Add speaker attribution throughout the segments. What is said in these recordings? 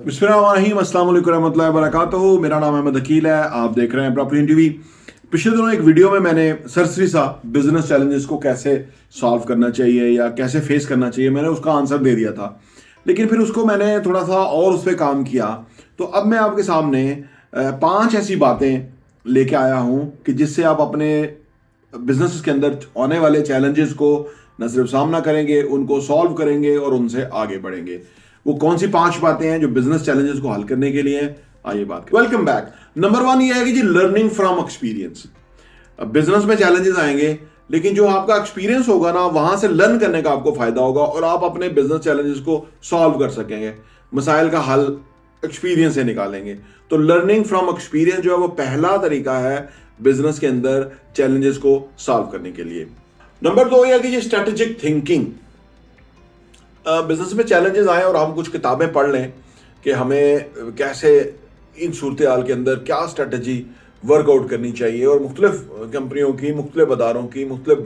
Speaker 1: बिस्मिल्लाहिर्रहमानिर्रहीम, अस्सलाम वालेकुम रहमतुल्लाहि व बरकातहू। मेरा नाम अहमद अकील है, आप देख रहे हैं प्रॉपर्टी टीवी। पिछले दिनों एक वीडियो में मैंने सरसरी सा बिजनेस चैलेंजेस को कैसे सॉल्व करना चाहिए या कैसे फेस करना चाहिए, मैंने उसका आंसर दे दिया था। लेकिन फिर उसको मैंने थोड़ा सा और उस पर काम किया, तो अब मैं आपके सामने 5 ऐसी बातें लेके आया हूँ कि जिससे आप अपने बिजनेस के अंदर आने वाले चैलेंजेस को न सिर्फ सामना करेंगे, उनको सॉल्व करेंगे और उनसे आगे बढ़ेंगे। वो कौन सी 5 बातें हैं जो बिजनेस चैलेंजेस को हल करने के लिए हैं, आइए बात करें। Welcome back. नंबर 1 ये है कि जी लर्निंग फ्रॉम एक्सपीरियंस। बिजनेस में चैलेंजेस आएंगे, लेकिन जो आपका एक्सपीरियंस होगा ना, वहां से लर्न करने का आपको फायदा होगा और आप अपने बिजनेस चैलेंजेस को सॉल्व कर सकेंगे, मसाइल का हल एक्सपीरियंस से निकालेंगे। तो लर्निंग फ्रॉम एक्सपीरियंस जो है वो पहला तरीका है बिजनेस के अंदर चैलेंजेस को सॉल्व करने के लिए। नंबर 2 यह है कि ये स्ट्रेटेजिक थिंकिंग। बिजनेस में चैलेंजेस आए और हम कुछ किताबें पढ़ लें कि हमें कैसे इन सूरत हाल के अंदर क्या स्ट्रेटजी वर्कआउट करनी चाहिए, और मुख्तलिफ कंपनियों की, मुख्तलिफ अदारों की, मुख्तलिफ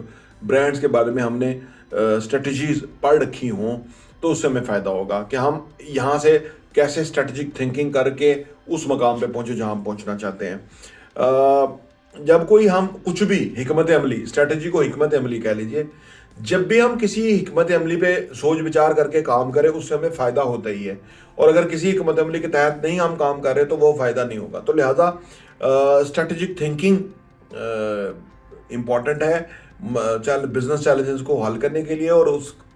Speaker 1: ब्रांड्स के बारे में हमने स्ट्रेटजीज पढ़ रखी हों, तो उससे हमें फ़ायदा होगा कि हम यहाँ से कैसे स्ट्रेटजिक थिंकिंग करके उस मकाम पे पहुँचे जहाँ हम पहुँचना चाहते हैं। जब कोई हम कुछ भी हिकमत अमली, स्ट्रेटजी को हिकमत अमली कह लीजिए, जब भी हम किसी हिकमत अमली पे सोच विचार करके काम करें, उससे हमें फ़ायदा होता ही है। और अगर किसी हिकमत अमली के तहत नहीं हम काम कर रहे तो वो फ़ायदा नहीं होगा। तो लिहाजा स्ट्रेटजिक थिंकिंग इम्पॉर्टेंट है बिजनेस चैलेंजेस को हल करने के लिए, और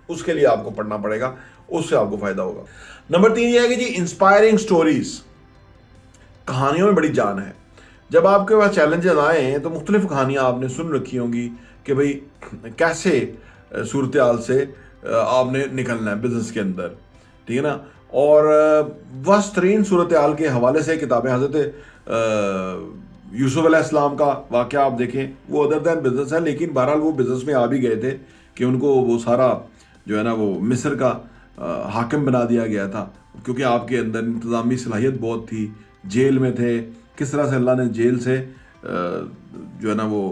Speaker 1: उसके लिए आपको पढ़ना पड़ेगा, उससे आपको फ़ायदा होगा। नंबर 3 ये है कि जी इंस्पायरिंग स्टोरीज। कहानियों में बड़ी जान है। जब आपके पास चैलेंजेस आए हैं तो मुख्तलिफ कहानियाँ आपने सुन रखी होंगी कि भाई कैसे सूरत हाल से आपने निकलना है बिजनेस के अंदर, ठीक है ना। और वर्स्ट तरीन सूरत हाल के हवाले से किताबें, हज़रत यूसुफ अलैहिस्सलाम का वाक़या आप देखें, वो अदर दैन बिजनेस है, लेकिन बहरहाल वो बिजनेस में आ भी गए थे कि उनको वो सारा जो है ना वो मिस्र का हाकिम बना दिया गया था, क्योंकि आपके अंदर इंतज़ामी सलाहियत बहुत थी। जेल में थे, किस तरह से अल्लाह ने जेल से जो है ना वो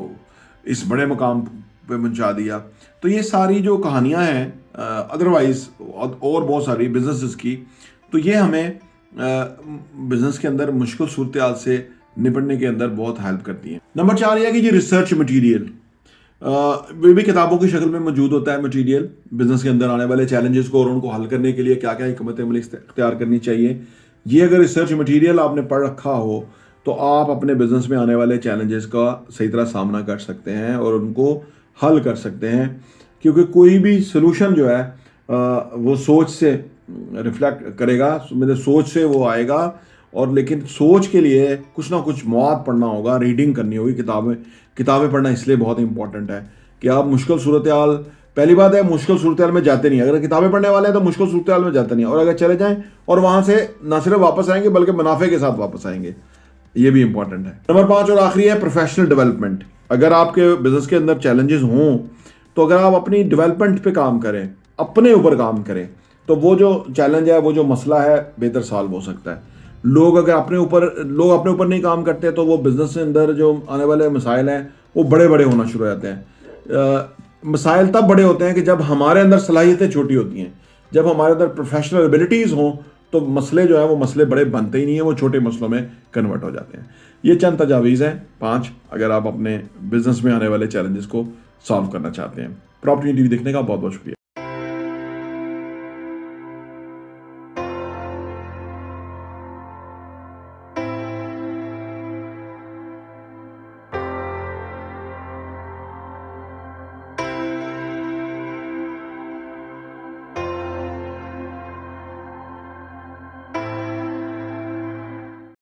Speaker 1: इस बड़े मकाम पे पहुंचा दिया। तो ये सारी जो कहानियां हैं, अदरवाइज और बहुत सारी बिजनेसेस की, तो ये हमें बिजनेस के अंदर मुश्किल सूरत हाल से निपटने के अंदर बहुत हेल्प करती हैं। नंबर 4 यह है कि जी रिसर्च मटीरियल। वे भी किताबों की शक्ल में मौजूद होता है मटीरियल, बिजनेस के अंदर आने वाले चैलेंजेस को और उनको हल करने के लिए क्या क्या हिकमत अमली इख्तियार करनी चाहिए। ये अगर रिसर्च मटीरियल आपने पढ़ रखा हो तो आप अपने बिजनेस में आने वाले चैलेंजेस का सही तरह सामना कर सकते हैं और उनको हल कर सकते हैं, क्योंकि कोई भी सोल्यूशन जो है वो सोच से रिफ्लेक्ट करेगा, मतलब सोच से वो आएगा। और लेकिन सोच के लिए कुछ ना कुछ मवाद पढ़ना होगा, रीडिंग करनी होगी। किताबें पढ़ना इसलिए बहुत इंपॉर्टेंट है कि आप मुश्किल सूरत हाल, पहली बात है मुश्किल सूरत हाल में जाते नहीं। अगर किताबें पढ़ने वाले हैं तो मुश्किल सूरत हाल में जाते नहीं, और अगर चले जाएं और वहाँ से ना सिर्फ वापस आएंगे बल्कि मुनाफे के साथ वापस आएंगे, ये भी इंपॉर्टेंट है। नंबर 5 और आखिरी है प्रोफेशनल डेवलपमेंट। अगर आपके बिजनेस के अंदर चैलेंजेस हों तो अगर आप अपनी डेवलपमेंट पे काम करें, अपने ऊपर काम करें, तो वो जो चैलेंज है, वो जो मसला है, बेहतर सॉल्व हो सकता है। लोग अपने ऊपर नहीं काम करते तो वो बिजनेस के अंदर जो आने वाले मसाइल हैं वो बड़े बड़े होना शुरू हो जाते हैं। मसाइल तब बड़े होते हैं कि जब हमारे अंदर सलाहियतें छोटी होती हैं। जब हमारे अंदर प्रोफेशनल एबिलिटीज़ हों तो मसले जो है वो मसले बड़े बनते ही नहीं है, वो छोटे मसलों में कन्वर्ट हो जाते हैं। ये चंद तजावीज़ हैं 5, अगर आप अपने बिजनेस में आने वाले चैलेंजेस को सॉल्व करना चाहते हैं। प्रॉपर्टी टीवी देखने का बहुत बहुत शुक्रिया।